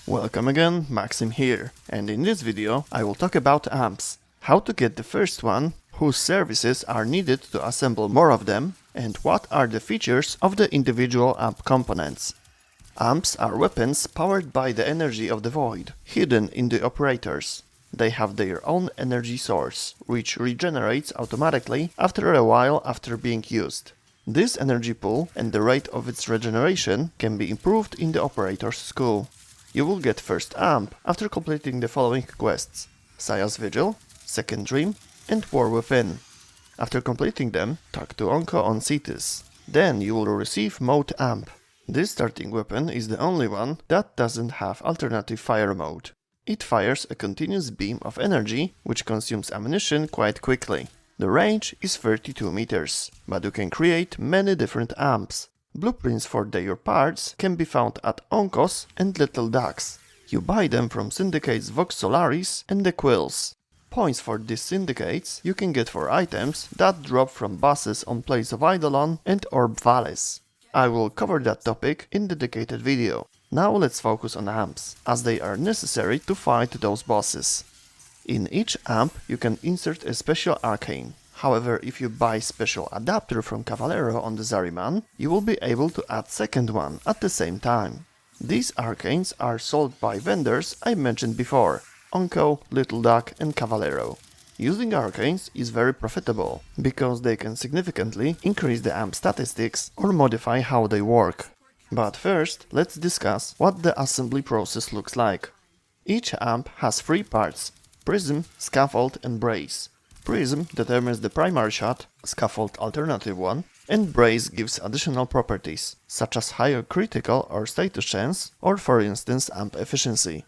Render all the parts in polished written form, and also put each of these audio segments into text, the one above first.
Welcome again, Maxim here, and in this video I will talk about amps, how to get the first one, whose services are needed to assemble more of them, and what are the features of the individual amp components. Amps are weapons powered by the energy of the void, hidden in the operators. They have their own energy source, which regenerates automatically after a while after being used. This energy pool and the rate of its regeneration can be improved in the operator's school. You will get first amp after completing the following quests: Saya's Vigil, Second Dream, and War Within. After completing them, talk to Onko on Cetus. Then you will receive Mode Amp. This starting weapon is the only one that doesn't have alternative fire mode. It fires a continuous beam of energy, which consumes ammunition quite quickly. The range is 32 meters, but you can create many different amps. Blueprints for their parts can be found at Onko's and Little Duck's. You buy them from Syndicate's Vox Solaris and the Quills. Points for these syndicates you can get for items that drop from bosses on Place of Eidolon and Orb Vallis. I will cover that topic in dedicated video. Now let's focus on amps, as they are necessary to fight those bosses. In each amp you can insert a special arcane. However, if you buy special adapter from Cavallero on the Zariman, you will be able to add second one at the same time. These arcanes are sold by vendors I mentioned before: Onko, Little Duck and Cavallero. Using arcanes is very profitable, because they can significantly increase the amp statistics or modify how they work. But first, let's discuss what the assembly process looks like. Each amp has three parts: prism, scaffold and brace. Prism determines the primary shot, scaffold alternative one, and brace gives additional properties, such as higher critical or status chance, or for instance amp efficiency.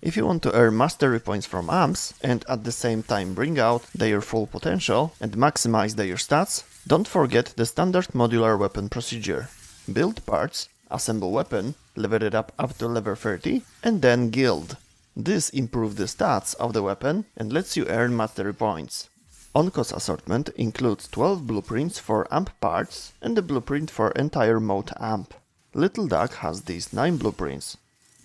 If you want to earn mastery points from amps, and at the same time bring out their full potential and maximize their stats, don't forget the standard modular weapon procedure. Build parts, assemble weapon, level it up to level 30, and then guild. This improves the stats of the weapon and lets you earn mastery points. Onko's assortment includes 12 blueprints for amp parts and a blueprint for entire mode amp. Little Duck has these 9 blueprints.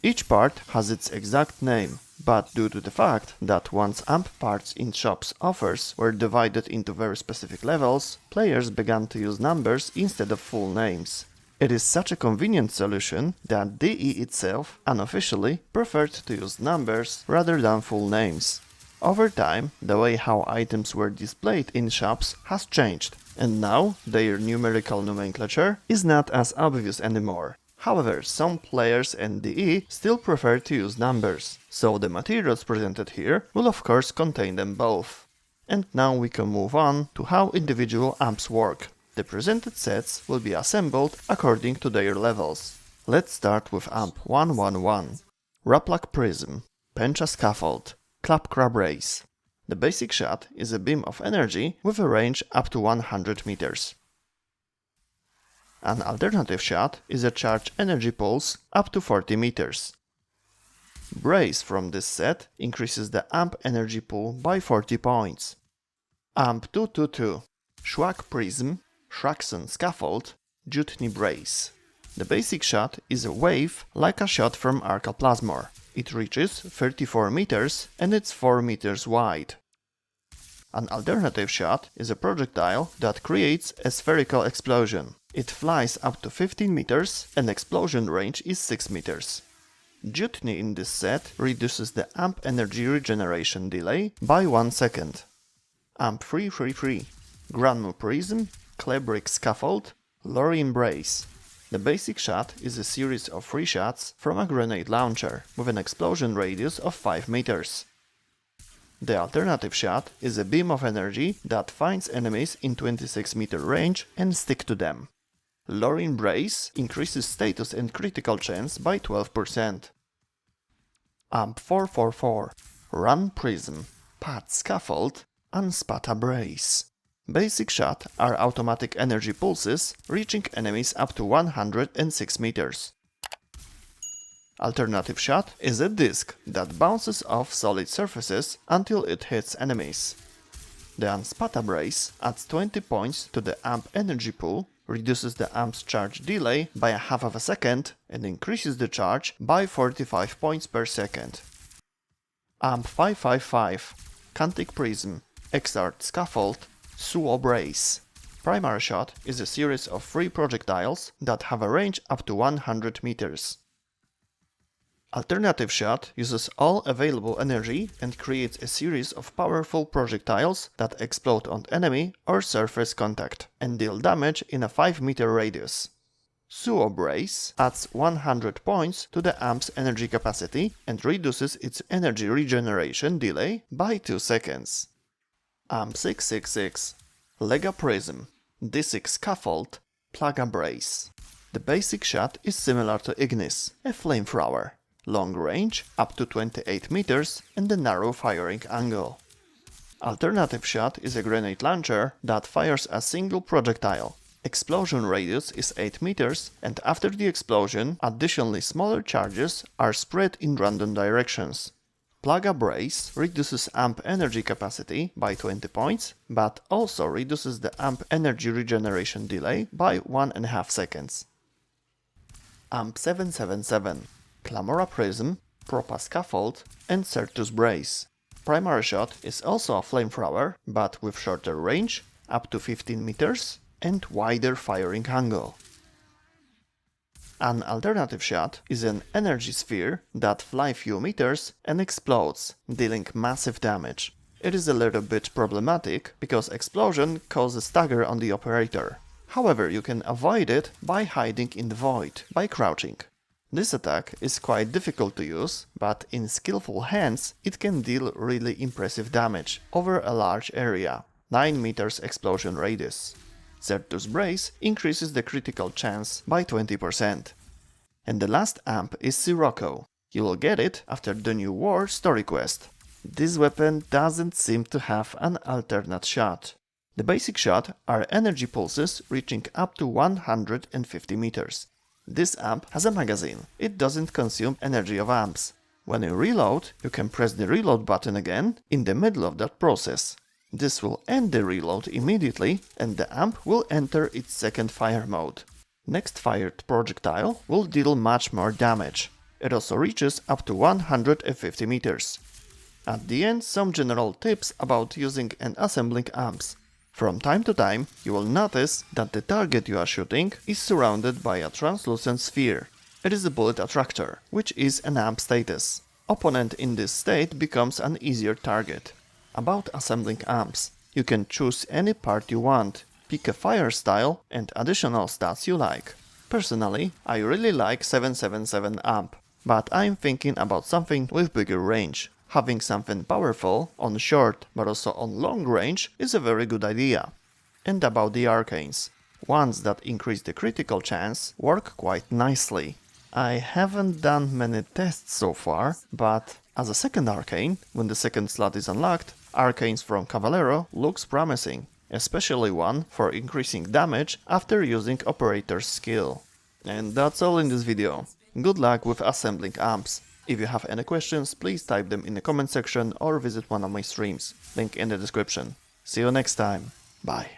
Each part has its exact name, but due to the fact that once amp parts in shops offers were divided into very specific levels, players began to use numbers instead of full names. It is such a convenient solution that DE itself, unofficially, preferred to use numbers rather than full names. Over time, the way how items were displayed in shops has changed, and now their numerical nomenclature is not as obvious anymore. However, some players and DE still prefer to use numbers, so the materials presented here will of course contain them both. And now we can move on to how individual amps work. The presented sets will be assembled according to their levels. Let's start with amp 111. Raplak Prism, Pencha Scaffold, Klapkra Brace. The basic shot is a beam of energy with a range up to 100 meters. An alternative shot is a charge energy pulse up to 40 meters. Brace from this set increases the amp energy pool by 40 points. Amp 222. Shwak Prism, Shrakson Scaffold, Jutni Brace. The basic shot is a wave like a shot from Arcaplasmor. It reaches 34 meters and it's 4 meters wide. An alternative shot is a projectile that creates a spherical explosion. It flies up to 15 meters and explosion range is 6 meters. Jutni in this set reduces the amp energy regeneration delay by 1 second. Amp 333. Granmu Prism, Klebrick Scaffold, Lorien Brace. The basic shot is a series of 3 shots from a grenade launcher with an explosion radius of 5 meters. The alternative shot is a beam of energy that finds enemies in 26-meter range and stick to them. Lorien Brace increases status and critical chance by 12%. Amp 444. Run Prism, Pat Scaffold, Anspata Brace. Basic shot are automatic energy pulses reaching enemies up to 106 meters. Alternative shot is a disc that bounces off solid surfaces until it hits enemies. The Unspata brace adds 20 points to the amp energy pool, reduces the amp's charge delay by a half of a second, and increases the charge by 45 points per second. Amp 555, Cantic Prism, Exart Scaffold, Suo Brace. Primary Shot is a series of 3 projectiles that have a range up to 100 meters. Alternative Shot uses all available energy and creates a series of powerful projectiles that explode on enemy or surface contact and deal damage in a 5-meter radius. Suo Brace adds 100 points to the amp's energy capacity and reduces its energy regeneration delay by 2 seconds. Amp 666, Lega Prism, Disc Scaffold, Plaga Brace. The basic shot is similar to Ignis, a flamethrower. Long range, up to 28 meters, and a narrow firing angle. Alternative Shot is a grenade launcher that fires a single projectile. Explosion radius is 8 meters, and after the explosion, additionally smaller charges are spread in random directions. Plaga Brace reduces amp energy capacity by 20 points, but also reduces the amp energy regeneration delay by 1.5 seconds. Amp 777, Clamora Prism, Propa Scaffold, and Certus Brace. Primary Shot is also a flamethrower, but with shorter range, up to 15 meters, and wider firing angle. An alternative shot is an energy sphere that flies few meters and explodes, dealing massive damage. It is a little bit problematic because explosion causes stagger on the operator. However, you can avoid it by hiding in the void, by crouching. This attack is quite difficult to use, but in skillful hands it can deal really impressive damage over a large area, 9 meters explosion radius. Certus Brace increases the critical chance by 20%. And the last amp is Sirocco. You will get it after the new war story quest. This weapon doesn't seem to have an alternate shot. The basic shot are energy pulses reaching up to 150 meters. This amp has a magazine. It doesn't consume energy of amps. When you reload, you can press the reload button again in the middle of that process. This will end the reload immediately and the amp will enter its second fire mode. Next fired projectile will deal much more damage. It also reaches up to 150 meters. At the end, some general tips about using and assembling amps. From time to time, you will notice that the target you are shooting is surrounded by a translucent sphere. It is a bullet attractor, which is an amp status. Opponent in this state becomes an easier target. About assembling amps. You can choose any part you want, pick a fire style and additional stats you like. Personally, I really like 777 amp, but I'm thinking about something with bigger range. Having something powerful on short but also on long range is a very good idea. And about the arcanes. Ones that increase the critical chance work quite nicely. I haven't done many tests so far, but as a second arcane, when the second slot is unlocked, arcanes from Cavalero looks promising, especially one for increasing damage after using operator's skill. And that's all in this video. Good luck with assembling amps. If you have any questions, please type them in the comment section or visit one of my streams, link in the description. See you next time, bye.